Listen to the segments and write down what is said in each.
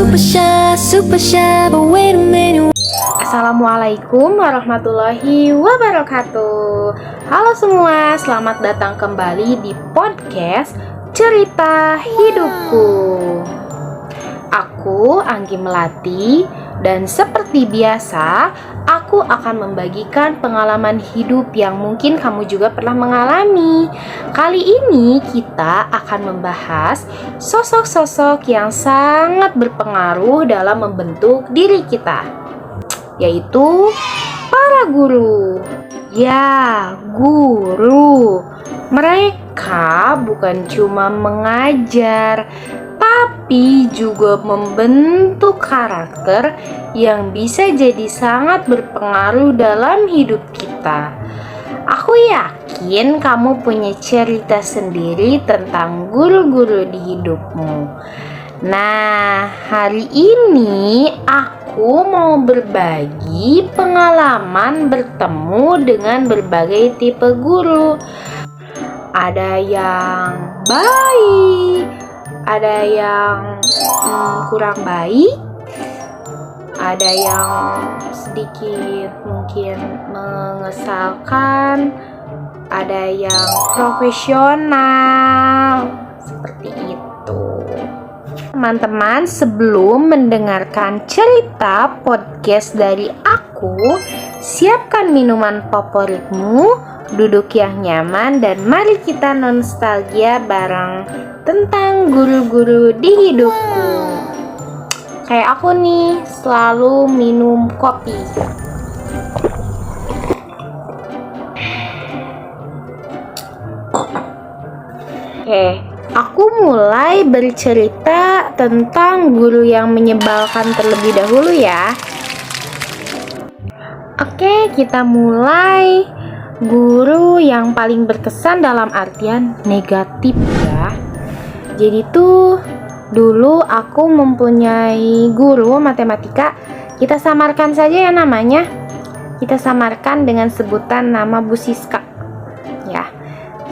super shy, but wait a minute. Assalamualaikum warahmatullahi wabarakatuh. Halo semua, selamat datang kembali di podcast Cerita Hidupku. Aku Anggi Melati, dan seperti biasa aku akan membagikan pengalaman hidup yang mungkin kamu juga pernah mengalami. Kali ini kita akan membahas sosok-sosok yang sangat berpengaruh dalam membentuk diri kita, yaitu para guru. Ya, guru. Mereka bukan cuma mengajar, tapi juga membentuk karakter yang bisa jadi sangat berpengaruh dalam hidup kita. Aku yakin kamu punya cerita sendiri tentang guru-guru di hidupmu. Nah, hari ini aku mau berbagi pengalaman bertemu dengan berbagai tipe guru. Ada yang baik, ada yang kurang baik, ada yang sedikit mungkin mengesalkan, ada yang profesional, seperti itu. Teman-teman, sebelum mendengarkan cerita podcast dari aku, siapkan minuman favoritmu, duduk yang nyaman, dan mari kita nostalgia bareng tentang guru-guru di hidupku. Kayak aku nih, selalu minum kopi. Aku mulai bercerita tentang guru yang menyebalkan terlebih dahulu ya. Kita mulai. Guru yang paling berkesan dalam artian negatif ya. Jadi tuh dulu aku mempunyai guru matematika. Kita samarkan saja ya namanya. Kita samarkan dengan sebutan nama Bu Siska ya.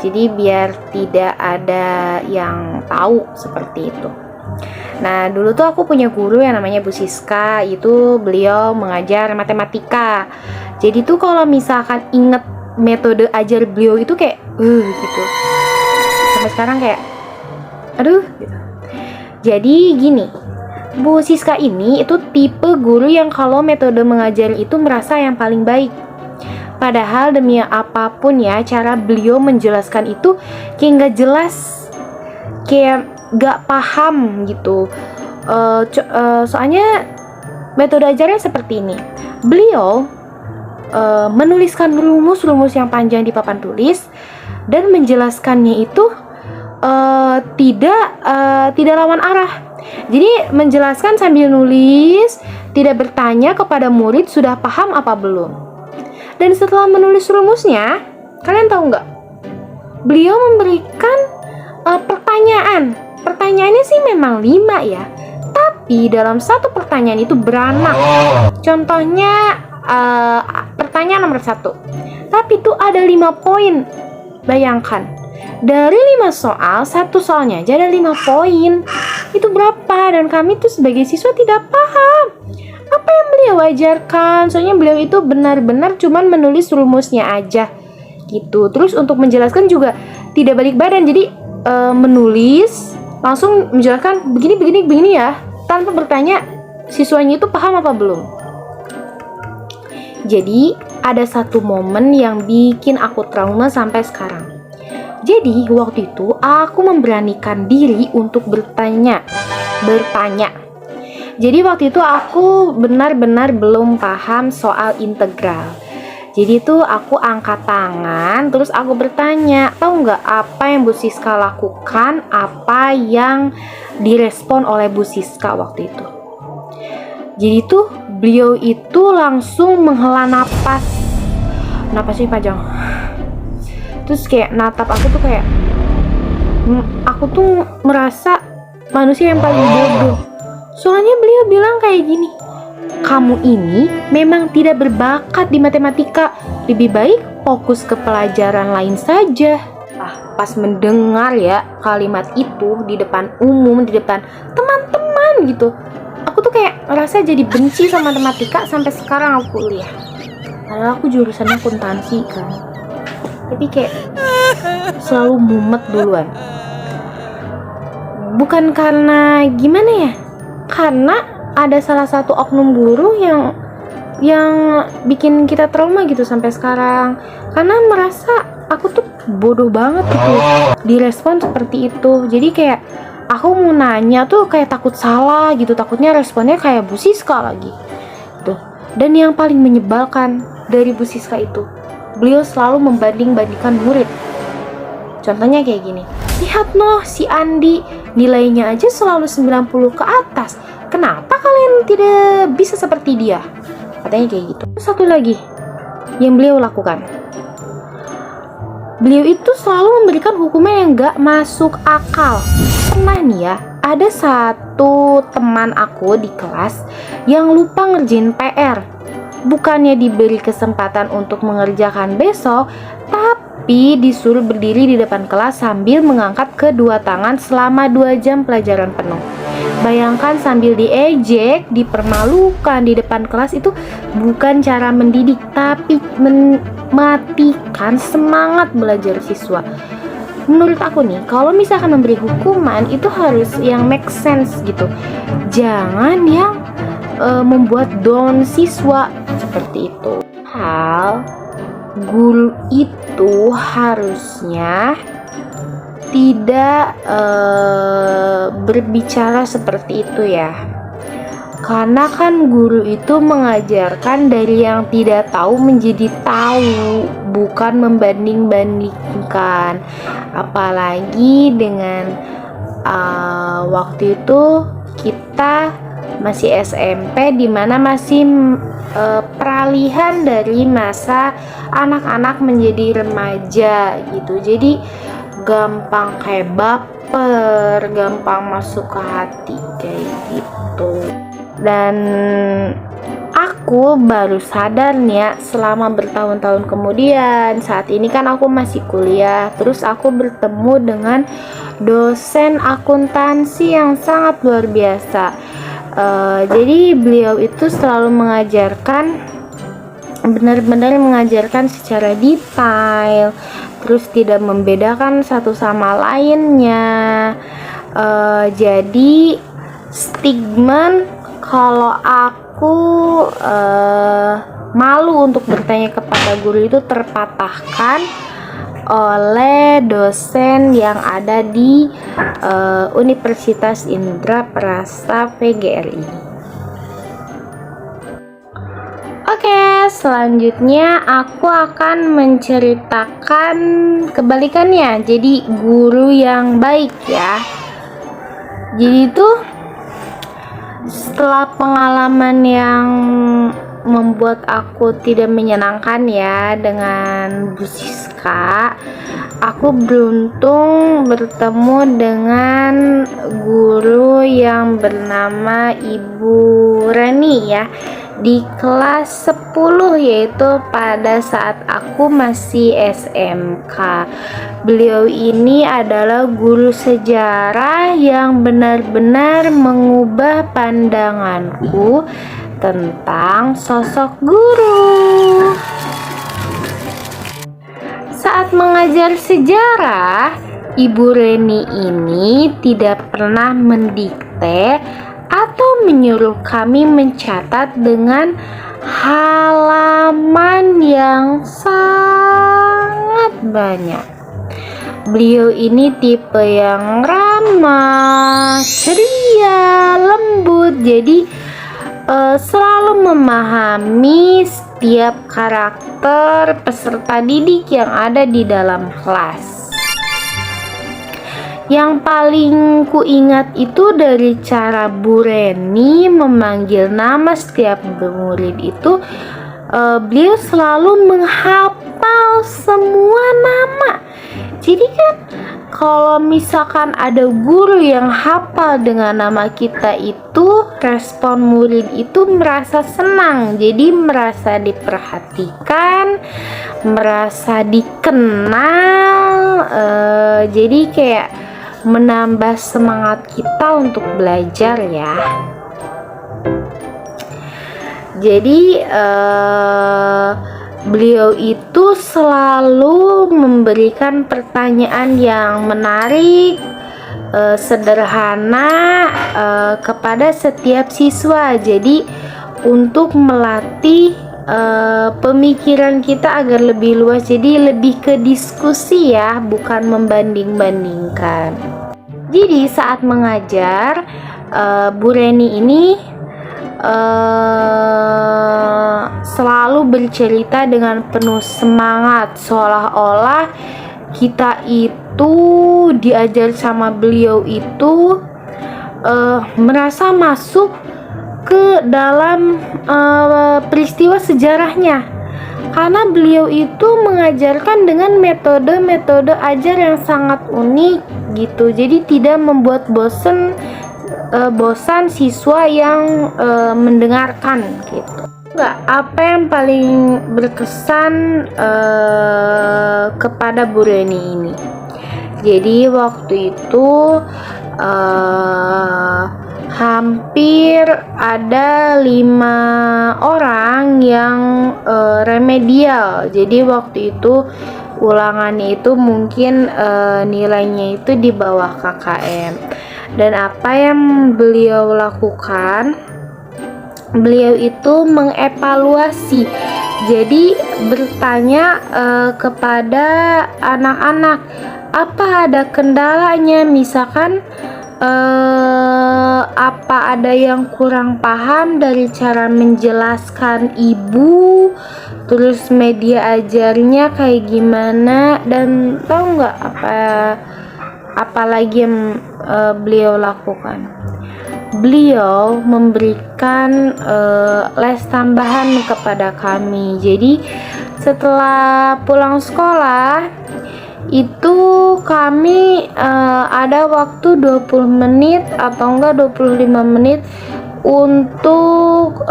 Jadi biar tidak ada yang tahu seperti itu. Nah, dulu tuh aku punya guru yang namanya Bu Siska. Itu beliau mengajar matematika. Jadi tuh kalau misalkan inget metode ajar beliau itu kayak gitu. Sampai sekarang kayak aduh gitu. Jadi gini, Bu Siska ini itu tipe guru yang kalau metode mengajar itu merasa yang paling baik. Padahal demi apapun ya, cara beliau menjelaskan itu kayak gak jelas, kayak gak paham gitu. Soalnya metode ajarnya seperti ini. Beliau menuliskan rumus-rumus yang panjang di papan tulis dan menjelaskannya itu tidak lawan arah. Jadi menjelaskan sambil nulis, tidak bertanya kepada murid sudah paham apa belum. Dan setelah menulis rumusnya, kalian tahu nggak? Beliau memberikan pertanyaan. Pertanyaannya sih memang 5 ya, tapi dalam satu pertanyaan itu beranak. Contohnya pertanyaan nomor 1, tapi itu ada 5 poin. Bayangkan, dari 5 soal, satu soalnya aja ada 5 poin. Itu berapa? Dan kami tuh sebagai siswa tidak paham apa yang beliau ajarkan. Soalnya beliau itu benar-benar cuman menulis rumusnya aja gitu. Terus untuk menjelaskan juga tidak balik badan. Jadi menulis langsung menjelaskan begini ya, tanpa bertanya siswanya itu paham apa belum. Jadi ada satu momen yang bikin aku trauma sampai sekarang. Jadi waktu itu aku memberanikan diri untuk bertanya. Jadi waktu itu aku benar-benar belum paham soal integral. Jadi tuh aku angkat tangan, terus aku bertanya, tahu nggak apa yang Bu Siska lakukan, apa yang direspon oleh Bu Siska waktu itu. Jadi tuh beliau itu langsung menghela napasnya panjang. Terus kayak natap aku tuh kayak, aku tuh merasa manusia yang paling bodoh. Soalnya beliau bilang kayak gini, kamu ini memang tidak berbakat di matematika, lebih baik fokus ke pelajaran lain saja. Pas mendengar ya kalimat itu di depan umum, di depan teman-teman gitu, aku tuh kayak ngerasa jadi benci sama matematika sampai sekarang aku kuliah. Padahal aku jurusannya akuntansi kan, tapi kayak selalu mumet duluan. Bukan karena gimana ya, karena ada salah satu oknum guru yang bikin kita trauma gitu sampai sekarang, karena merasa aku tuh bodoh banget gitu direspon seperti itu. Jadi kayak aku mau nanya tuh kayak takut salah gitu, takutnya responnya kayak Bu Siska lagi tuh. Dan yang paling menyebalkan dari Bu Siska itu, beliau selalu membanding-bandingkan murid. Contohnya kayak gini, lihat noh si Andi nilainya aja selalu 90 ke atas, kenapa kalian tidak bisa seperti dia? Katanya kayak gitu. Satu lagi yang beliau lakukan, beliau itu selalu memberikan hukuman yang gak masuk akal. Pernah nih ya, ada satu teman aku di kelas yang lupa ngerjain PR. Bukannya diberi kesempatan untuk mengerjakan besok, tapi disuruh berdiri di depan kelas sambil mengangkat kedua tangan selama 2 jam pelajaran penuh. Bayangkan sambil diejek, dipermalukan di depan kelas, itu bukan cara mendidik, tapi mematikan semangat belajar siswa. Menurut aku nih, kalau misalkan memberi hukuman itu harus yang make sense gitu. Jangan yang membuat down siswa seperti itu. Hal guru itu harusnya tidak berbicara seperti itu ya, karena kan guru itu mengajarkan dari yang tidak tahu menjadi tahu, bukan membanding-bandingkan. Apalagi dengan waktu itu kita masih SMP, dimana masih peralihan dari masa anak-anak menjadi remaja gitu. Jadi gampang kayak baper, gampang masuk ke hati kayak gitu. Dan aku baru sadar nih ya, selama bertahun-tahun kemudian, saat ini kan aku masih kuliah, terus aku bertemu dengan dosen akuntansi yang sangat luar biasa. Jadi beliau itu selalu mengajarkan, benar-benar mengajarkan secara detail, terus tidak membedakan satu sama lainnya. Jadi stigma kalau aku malu untuk bertanya kepada guru itu terpatahkan oleh dosen yang ada di Universitas Indraprasta PGRI. Oke, selanjutnya aku akan menceritakan kebalikannya, jadi guru yang baik ya. Jadi itu setelah pengalaman yang membuat aku tidak menyenangkan ya dengan Bu Siska, aku beruntung bertemu dengan guru yang bernama Ibu Reni ya, di kelas 10, yaitu pada saat aku masih SMK. Beliau ini adalah guru sejarah yang benar-benar mengubah pandanganku tentang sosok guru. Saat mengajar sejarah, Ibu Reni ini tidak pernah mendikte atau menyuruh kami mencatat dengan halaman yang sangat banyak. Beliau ini tipe yang ramah, ceria, lembut, jadi selalu memahami setiap karakter peserta didik yang ada di dalam kelas. Yang paling kuingat itu dari cara Bu Reni memanggil nama setiap murid itu, beliau selalu menghafal semua nama. Jadi kan kalau misalkan ada guru yang hafal dengan nama kita itu, respon murid itu merasa senang, jadi merasa diperhatikan, merasa dikenal, jadi kayak menambah semangat kita untuk belajar ya. Jadi beliau itu selalu memberikan pertanyaan yang menarik, sederhana kepada setiap siswa. Jadi untuk melatih pemikiran kita agar lebih luas, jadi lebih ke diskusi ya, bukan membanding-bandingkan. Jadi saat mengajar, Bu Reni ini selalu bercerita dengan penuh semangat, seolah-olah kita itu diajar sama beliau itu merasa masuk ke dalam peristiwa sejarahnya, karena beliau itu mengajarkan dengan metode-metode ajar yang sangat unik gitu. Jadi tidak membuat bosan siswa yang mendengarkan gitu. Enggak, apa yang paling berkesan kepada Bu Reni ini? Jadi waktu itu hampir ada 5 orang yang remedial. Jadi waktu itu ulangannya itu mungkin nilainya itu di bawah KKM. Dan apa yang beliau lakukan, beliau itu mengevaluasi. Jadi bertanya kepada anak-anak, apa ada kendalanya, misalkan apa ada yang kurang paham dari cara menjelaskan ibu, terus media ajarnya kayak gimana, dan tahu nggak apa lagi yang beliau lakukan? Beliau memberikan les tambahan kepada kami. Jadi setelah pulang sekolah itu kami ada waktu 20 menit atau enggak 25 menit untuk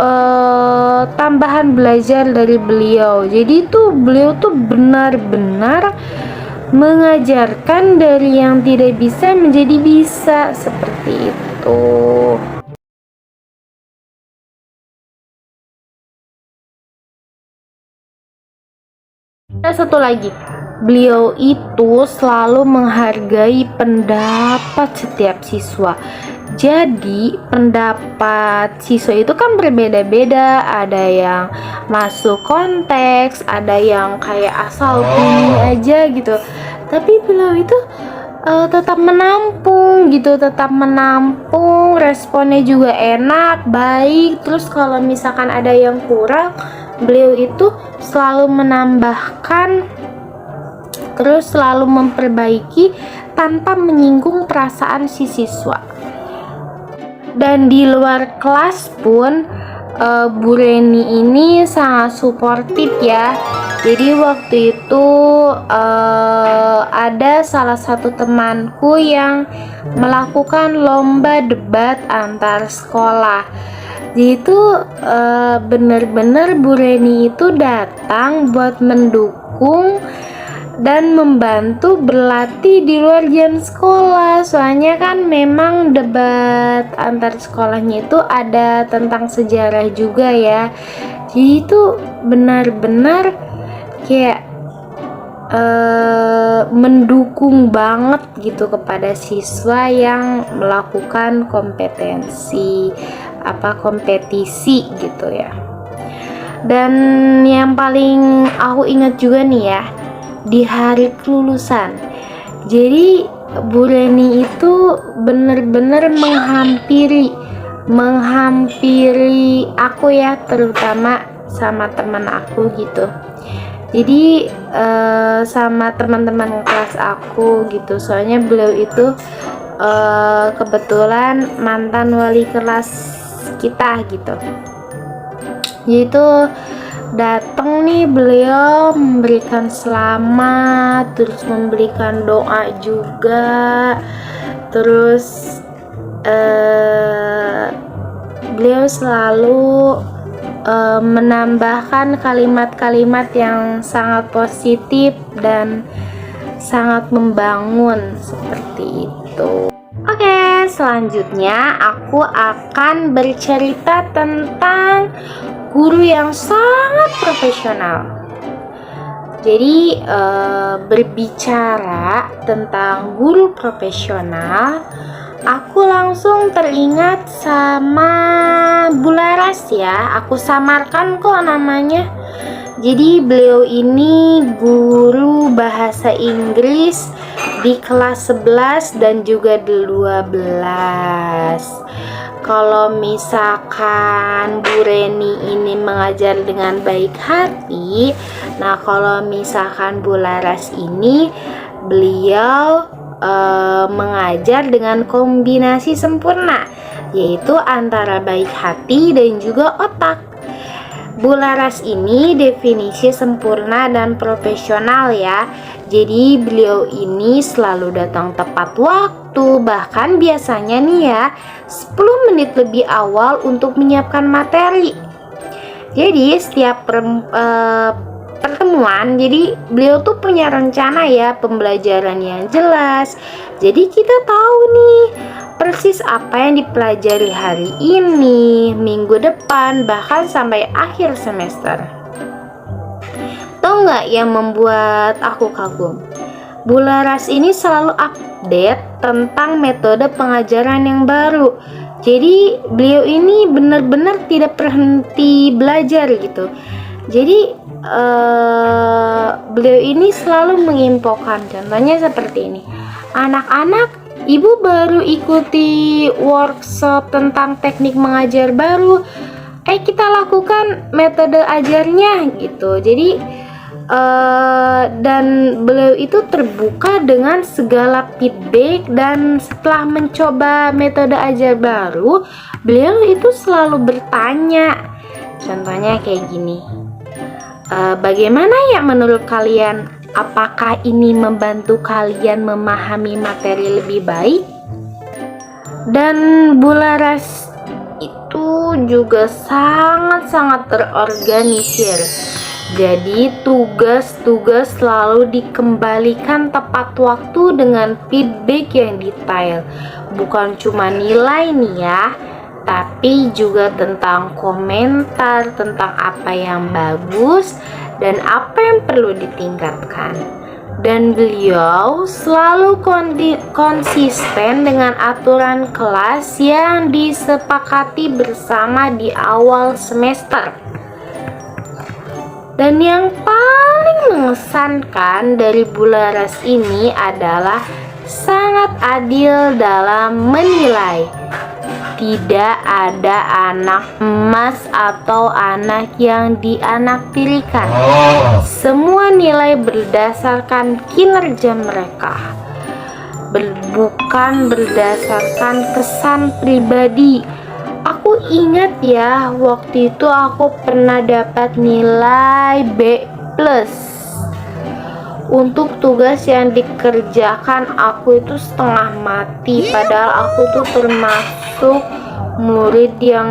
tambahan belajar dari beliau. Jadi itu beliau tuh benar-benar mengajarkan dari yang tidak bisa menjadi bisa, seperti itu. Ada satu lagi, beliau itu selalu menghargai pendapat setiap siswa. Jadi pendapat siswa itu kan berbeda-beda, ada yang masuk konteks, ada yang kayak asal bunyi aja gitu. Tapi beliau itu tetap menampung gitu, responnya juga enak, baik. Terus kalau misalkan ada yang kurang, beliau itu selalu menambahkan, terus selalu memperbaiki tanpa menyinggung perasaan si siswa. Dan di luar kelas pun Bu Reni ini sangat suportif ya. Jadi waktu itu ada salah satu temanku yang melakukan lomba debat antar sekolah. Jadi itu benar-benar Bu Reni itu datang buat mendukung dan membantu berlatih di luar jam sekolah. Soalnya kan memang debat antar sekolahnya itu ada tentang sejarah juga ya. Jadi itu benar-benar kayak mendukung banget gitu kepada siswa yang melakukan kompetisi gitu ya. Dan yang paling aku ingat juga nih ya, di hari kelulusan. Jadi Bu Reni itu benar-benar menghampiri aku ya, terutama sama teman aku gitu. Jadi sama teman-teman kelas aku gitu. Soalnya beliau itu kebetulan mantan wali kelas kita gitu. Yaitu datang nih, beliau memberikan selamat, terus memberikan doa juga, terus beliau selalu menambahkan kalimat-kalimat yang sangat positif dan sangat membangun, seperti itu. Oke, selanjutnya aku akan bercerita tentang guru yang sangat profesional. Jadi berbicara tentang guru profesional, aku langsung teringat sama Bularas ya. Aku samarkan kok namanya. Jadi beliau ini guru bahasa Inggris di kelas 11 dan juga 12. Kalau misalkan Bu Reni ini mengajar dengan baik hati, nah kalau misalkan Bu Laras ini beliau mengajar dengan kombinasi sempurna, yaitu antara baik hati dan juga otak. Bu Laras ini definisi sempurna dan profesional ya. Jadi beliau ini selalu datang tepat waktu, bahkan biasanya nih ya 10 menit lebih awal untuk menyiapkan materi. Jadi setiap pertemuan, jadi beliau tuh punya rencana ya, pembelajaran yang jelas. Jadi kita tahu nih persis apa yang dipelajari hari ini, minggu depan, bahkan sampai akhir semester. Tahu nggak yang membuat aku kagum? Bu Laras ini selalu update tentang metode pengajaran yang baru. Jadi beliau ini benar-benar tidak berhenti belajar gitu. Jadi beliau ini selalu menginfokan. Contohnya seperti ini. Anak-anak, ibu baru ikuti workshop tentang teknik mengajar baru. Kita lakukan metode ajarnya gitu. Jadi dan beliau itu terbuka dengan segala feedback, dan setelah mencoba metode ajar baru, beliau itu selalu bertanya. Contohnya kayak gini, bagaimana ya menurut kalian? Apakah ini membantu kalian memahami materi lebih baik? Dan Bu Laras itu juga sangat-sangat terorganisir. Jadi tugas-tugas selalu dikembalikan tepat waktu dengan feedback yang detail. Bukan cuma nilai nih ya, tapi juga tentang komentar, tentang apa yang bagus dan apa yang perlu ditingkatkan. Dan beliau selalu konsisten dengan aturan kelas yang disepakati bersama di awal semester. Dan yang paling mengesankan dari Bu Laras ini adalah sangat adil dalam menilai. Tidak ada anak emas atau anak yang dianaktirikan. Semua nilai berdasarkan kinerja mereka, bukan berdasarkan kesan pribadi. Aku ingat ya, waktu itu aku pernah dapat nilai B+. Untuk tugas yang dikerjakan aku itu setengah mati, padahal aku tuh termasuk murid yang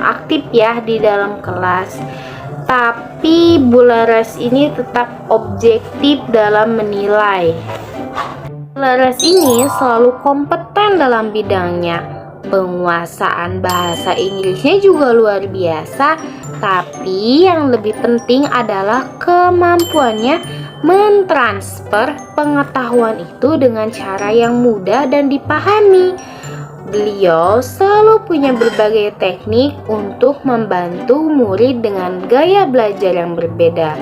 aktif ya di dalam kelas. Tapi Bu Laras ini tetap objektif dalam menilai. Bu Laras ini selalu kompeten dalam bidangnya. Penguasaan bahasa Inggrisnya juga luar biasa, tapi yang lebih penting adalah kemampuannya mentransfer pengetahuan itu dengan cara yang mudah dan dipahami. Beliau selalu punya berbagai teknik untuk membantu murid dengan gaya belajar yang berbeda.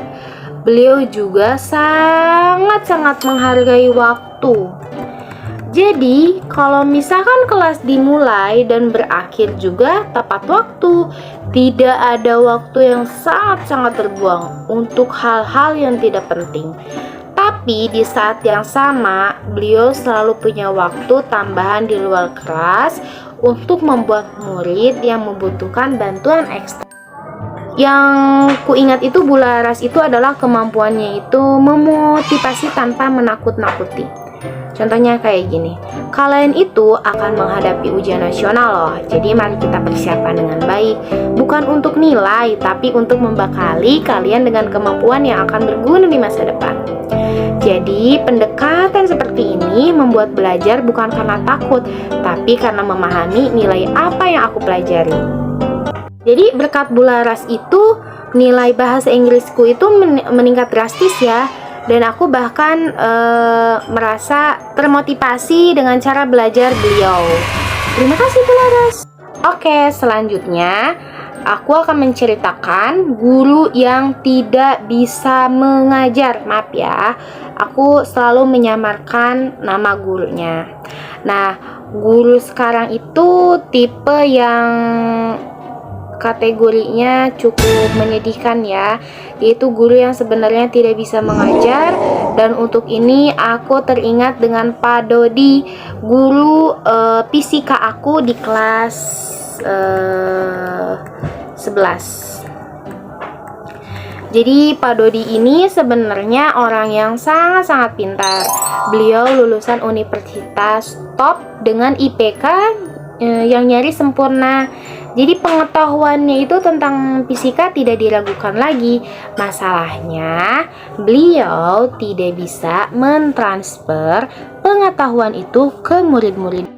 Beliau juga sangat-sangat menghargai waktu. Jadi, kalau misalkan kelas dimulai dan berakhir juga tepat waktu, tidak ada waktu yang sangat-sangat terbuang untuk hal-hal yang tidak penting. Tapi di saat yang sama, beliau selalu punya waktu tambahan di luar kelas untuk membuat murid yang membutuhkan bantuan ekstra. Yang kuingat itu Bu Laras itu adalah kemampuannya itu memotivasi tanpa menakut-nakuti. Contohnya kayak gini, kalian itu akan menghadapi ujian nasional loh. Jadi mari kita persiapkan dengan baik, bukan untuk nilai, tapi untuk membekali kalian dengan kemampuan yang akan berguna di masa depan. Jadi pendekatan seperti ini membuat belajar bukan karena takut, tapi karena memahami nilai apa yang aku pelajari. Jadi berkat Bularas itu nilai bahasa Inggrisku itu meningkat drastis ya. Dan aku bahkan merasa termotivasi dengan cara belajar beliau. Terima kasih Bularas. Oke, selanjutnya aku akan menceritakan guru yang tidak bisa mengajar. Maaf ya, aku selalu menyamarkan nama gurunya. Nah, guru sekarang itu tipe yang kategorinya cukup menyedihkan ya, yaitu guru yang sebenarnya tidak bisa mengajar. Dan untuk ini aku teringat dengan Pak Dodi, guru fisika aku di kelas 11. Jadi Pak Dodi ini sebenarnya orang yang sangat-sangat pintar. Beliau lulusan universitas top dengan IPK yang nyaris sempurna. Jadi pengetahuannya itu tentang fisika tidak diragukan lagi. Masalahnya beliau tidak bisa mentransfer pengetahuan itu ke murid-murid.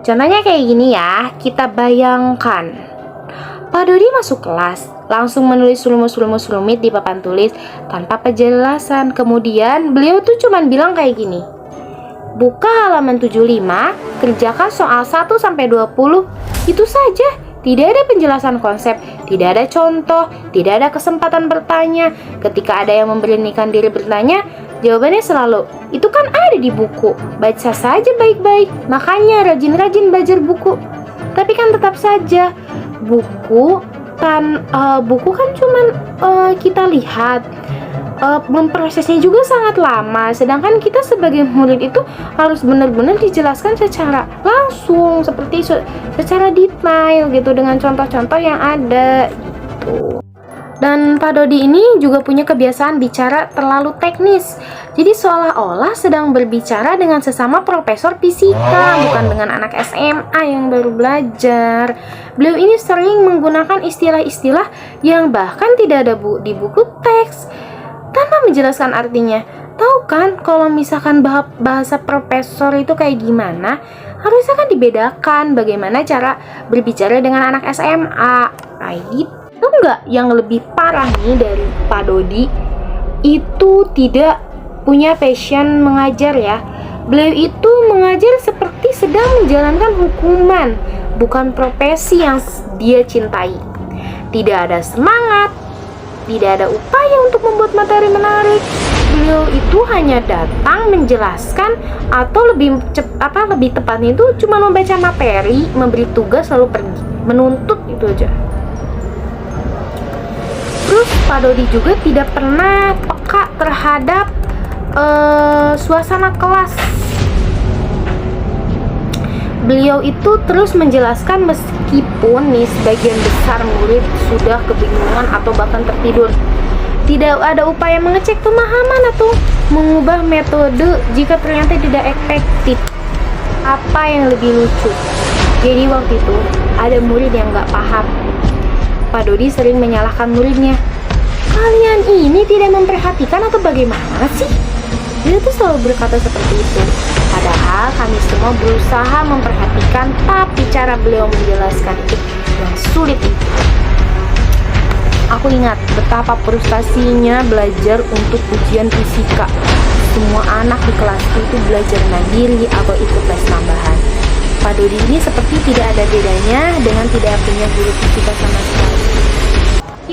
Contohnya kayak gini ya, kita bayangkan Pak Dodi masuk kelas, langsung menulis rumus-rumus rumit di papan tulis tanpa penjelasan. Kemudian beliau tuh cuman bilang kayak gini, buka halaman 75, kerjakan soal 1-20. Itu saja. Tidak ada penjelasan konsep, tidak ada contoh, tidak ada kesempatan bertanya. Ketika ada yang memberanikan diri bertanya, jawabannya selalu, itu kan ada di buku, baca saja baik-baik. Makanya rajin-rajin belajar buku. Tapi kan tetap saja, buku kan cuman kita lihat. Memprosesnya juga sangat lama, sedangkan kita sebagai murid itu harus benar-benar dijelaskan secara langsung, seperti secara detail gitu, dengan contoh-contoh yang ada gitu. Dan Pak Dodi ini juga punya kebiasaan bicara terlalu teknis. Jadi seolah-olah sedang berbicara dengan sesama profesor fisika, bukan dengan anak SMA yang baru belajar. Beliau ini sering menggunakan istilah-istilah yang bahkan tidak ada di buku teks, tanpa menjelaskan artinya. Tahu kan kalau misalkan bahasa profesor itu kayak gimana? Harusnya kan dibedakan bagaimana cara berbicara dengan anak SMA. Kayak gitu. Tahu nggak yang lebih parah nih dari Pak Dodi? Itu tidak punya passion mengajar ya. Beliau itu mengajar seperti sedang menjalankan hukuman, bukan profesi yang dia cintai. Tidak ada semangat, tidak ada upaya untuk membuat materi menarik. Beliau itu hanya datang menjelaskan, atau lebih tepatnya itu cuma membaca materi, memberi tugas lalu pergi, menuntut, itu aja. Terus Pak Dodi juga tidak pernah peka terhadap suasana kelas. Beliau itu terus menjelaskan meskipun nih sebagian besar murid sudah kebingungan atau bahkan tertidur. Tidak ada upaya mengecek pemahaman atau mengubah metode jika ternyata tidak efektif. Apa yang lebih lucu? Jadi waktu itu ada murid yang gak paham. Pak Dodi sering menyalahkan muridnya. Kalian ini tidak memperhatikan atau bagaimana sih? Dia tuh selalu berkata seperti itu. Padahal kami semua berusaha memperhatikan, tapi cara beliau menjelaskan itu yang sulit itu. Aku ingat betapa frustasinya belajar untuk ujian fisika. Semua anak di kelasku itu belajar mandiri atau ikut les tambahan. Pak Dodi ini seperti tidak ada bedanya dengan tidak punya guru fisika sama sekali.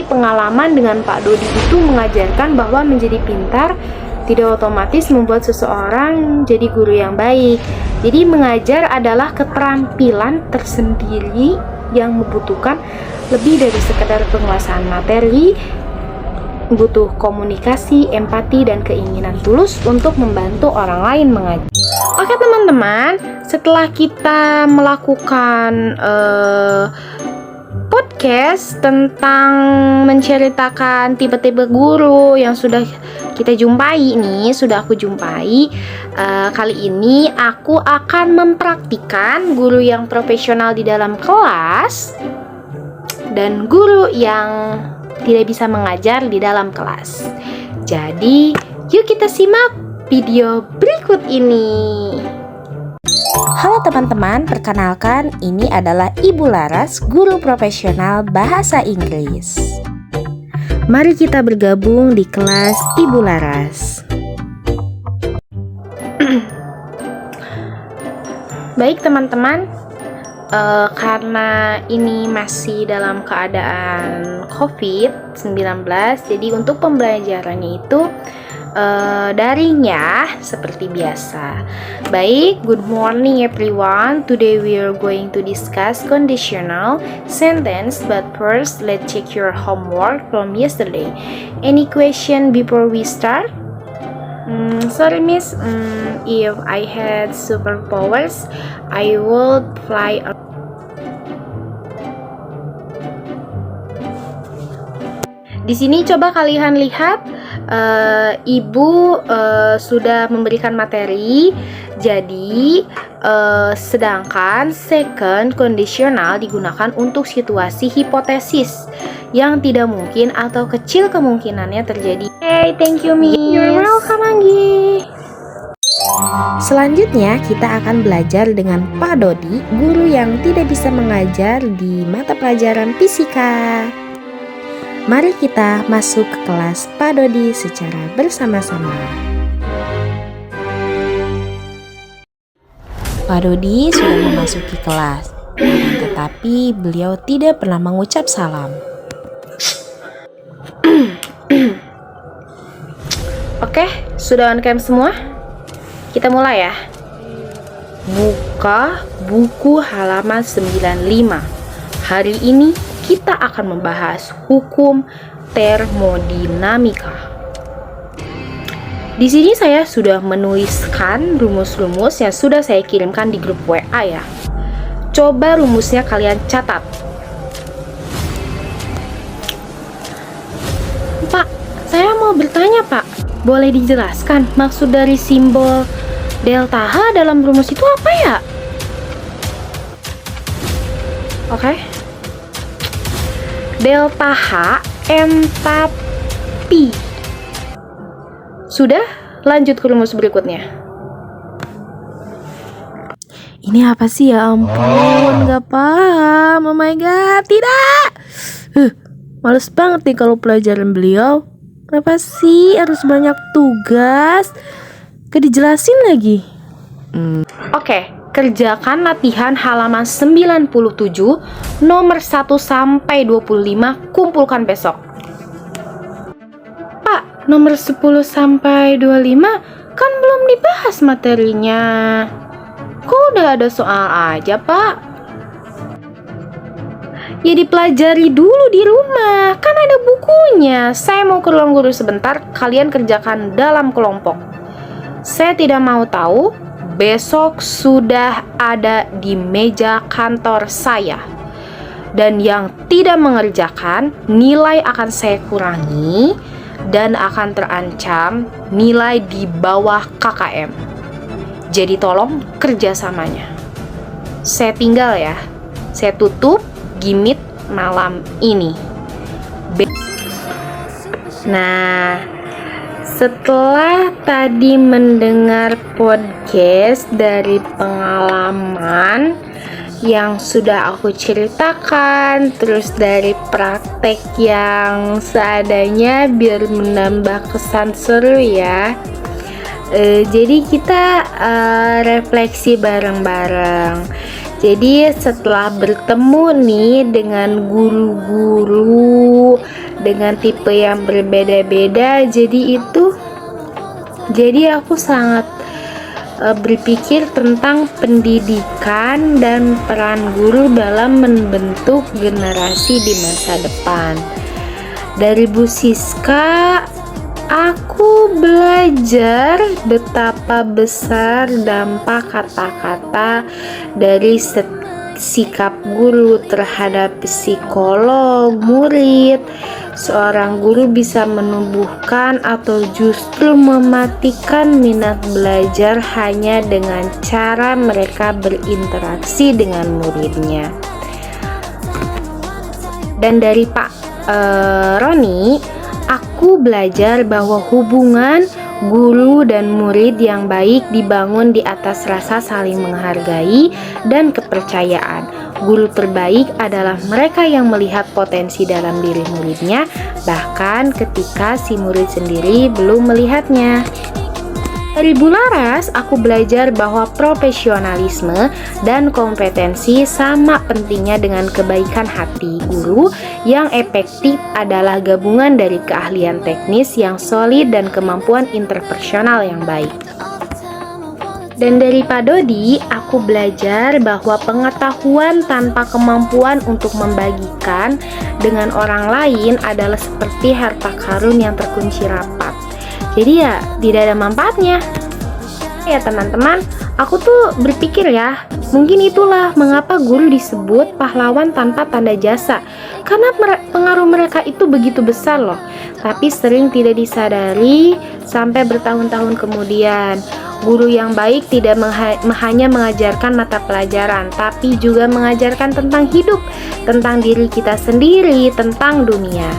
Pengalaman dengan Pak Dodi itu mengajarkan bahwa menjadi pintar tidak otomatis membuat seseorang jadi guru yang baik. Jadi mengajar adalah keterampilan tersendiri yang membutuhkan lebih dari sekedar penguasaan materi, butuh komunikasi, empati, dan keinginan tulus untuk membantu orang lain mengajar. Oke teman-teman, setelah kita melakukan podcast tentang menceritakan tipe-tipe guru yang sudah kita jumpai nih, sudah aku jumpai. Kali ini aku akan mempraktikkan guru yang profesional di dalam kelas dan guru yang tidak bisa mengajar di dalam kelas. Jadi, yuk kita simak video berikut ini. Halo teman-teman, perkenalkan ini adalah Ibu Laras, guru profesional bahasa Inggris. Mari kita bergabung di kelas Ibu Laras. Baik teman-teman, karena ini masih dalam keadaan COVID-19, jadi untuk pembelajarannya itu daring ya, seperti biasa. Baik, good morning everyone. Today we are going to discuss conditional sentence, but first let's check your homework from yesterday. Any question before we start? Sorry miss, if I had superpowers, I would fly. Di sini coba kalian lihat, ibu sudah memberikan materi. Jadi sedangkan second conditional digunakan untuk situasi hipotesis yang tidak mungkin atau kecil kemungkinannya terjadi. Hey, thank you miss. You're welcome Anggi. Selanjutnya kita akan belajar dengan Pak Dodi, guru yang tidak bisa mengajar di mata pelajaran fisika. Mari kita masuk ke kelas Pak Dodi secara bersama-sama. Pak Dodi sudah memasuki kelas, tetapi beliau tidak pernah mengucap salam. Oke, sudah on cam semua? Kita mulai ya. Buka buku halaman 95. Hari ini kita akan membahas hukum termodinamika. Di sini saya sudah menuliskan rumus-rumus yang sudah saya kirimkan di grup WA ya. Coba rumusnya kalian catat. Pak, saya mau bertanya Pak. Boleh dijelaskan maksud dari simbol delta H dalam rumus itu apa ya? Oke. Delta H entapi. Sudah, lanjut ke rumus berikutnya. Ini apa sih ya ampun, gak paham. Oh my god, tidak. Males banget nih kalau pelajaran beliau. Kenapa sih harus banyak tugas? Gak dijelasin lagi. Oke, kerjakan latihan halaman 97 nomor 1 sampai 25, kumpulkan besok. Pak, nomor 10 sampai 25 kan belum dibahas materinya. Kok udah ada soal aja, Pak? Ya dipelajari dulu di rumah, kan ada bukunya. Saya mau ke ruang guru sebentar, kalian kerjakan dalam kelompok. Saya tidak mau tahu, besok sudah ada di meja kantor saya. Dan yang tidak mengerjakan, nilai akan saya kurangi dan akan terancam nilai di bawah KKM. Jadi tolong kerjasamanya. Saya tinggal ya. Saya tutup Gimit malam ini. Nah, setelah tadi mendengar podcast dari pengalaman yang sudah aku ceritakan, terus dari praktek yang seadanya biar menambah kesan seru ya. Jadi kita refleksi bareng-bareng. Jadi setelah bertemu nih dengan guru-guru dengan tipe yang berbeda-beda, jadi aku sangat berpikir tentang pendidikan dan peran guru dalam membentuk generasi di masa depan. Dari Bu Siska, aku belajar betapa besar dampak kata-kata dari sikap guru terhadap psikolog murid. Seorang guru bisa menumbuhkan atau justru mematikan minat belajar hanya dengan cara mereka berinteraksi dengan muridnya. Dan dari Pak Roni, aku belajar bahwa hubungan Guru dan murid yang baik dibangun di atas rasa saling menghargai dan kepercayaan. Guru terbaik adalah mereka yang melihat potensi dalam diri muridnya, bahkan ketika si murid sendiri belum melihatnya. Dari Bu Laras, aku belajar bahwa profesionalisme dan kompetensi sama pentingnya dengan kebaikan hati. Guru yang efektif adalah gabungan dari keahlian teknis yang solid dan kemampuan interpersonal yang baik. Dan dari Pak Dodi, aku belajar bahwa pengetahuan tanpa kemampuan untuk membagikan dengan orang lain adalah seperti harta karun yang terkunci rapat. Jadi ya tidak ada manfaatnya. Ya teman-teman, aku tuh berpikir ya, mungkin itulah mengapa guru disebut pahlawan tanpa tanda jasa. Karena pengaruh mereka itu begitu besar loh, tapi sering tidak disadari sampai bertahun-tahun kemudian. Guru yang baik tidak hanya mengajarkan mata pelajaran, tapi juga mengajarkan tentang hidup, tentang diri kita sendiri, tentang dunia.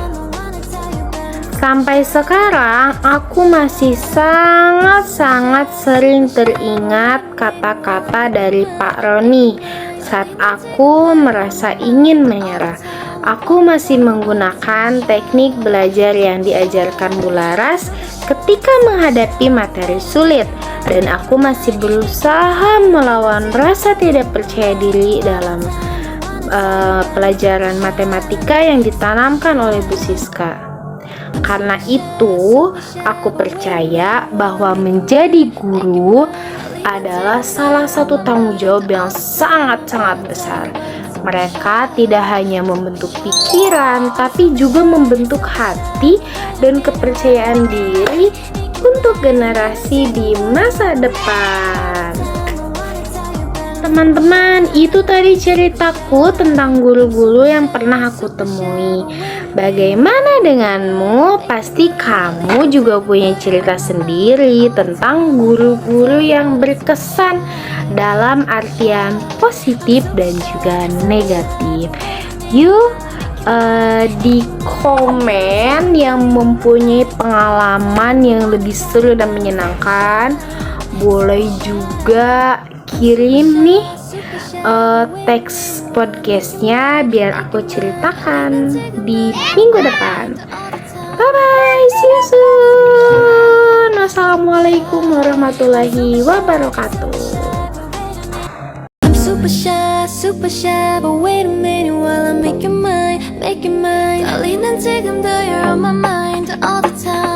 Sampai sekarang aku masih sangat sering teringat kata-kata dari Pak Roni saat aku merasa ingin menyerah. Aku masih menggunakan teknik belajar yang diajarkan Bu Laras ketika menghadapi materi sulit, dan aku masih berusaha melawan rasa tidak percaya diri dalam pelajaran matematika yang ditanamkan oleh Bu Siska. Karena itu, aku percaya bahwa menjadi guru adalah salah satu tanggung jawab yang sangat-sangat besar. Mereka tidak hanya membentuk pikiran, tapi juga membentuk hati dan kepercayaan diri untuk generasi di masa depan. Teman-teman, itu tadi ceritaku tentang guru-guru yang pernah aku temui. Bagaimana denganmu? Pasti kamu juga punya cerita sendiri tentang guru-guru yang berkesan dalam artian positif dan juga negatif. Yuk, di komen yang mempunyai pengalaman yang lebih seru dan menyenangkan. Boleh juga kirim nih teks podcastnya biar aku ceritakan di minggu depan. Bye bye, see you soon. Wassalamualaikum warahmatullahi wabarakatuh. I'm super shy, but wait a minute while I make your mind. Darling, 난 지금도 you're on my mind all the time.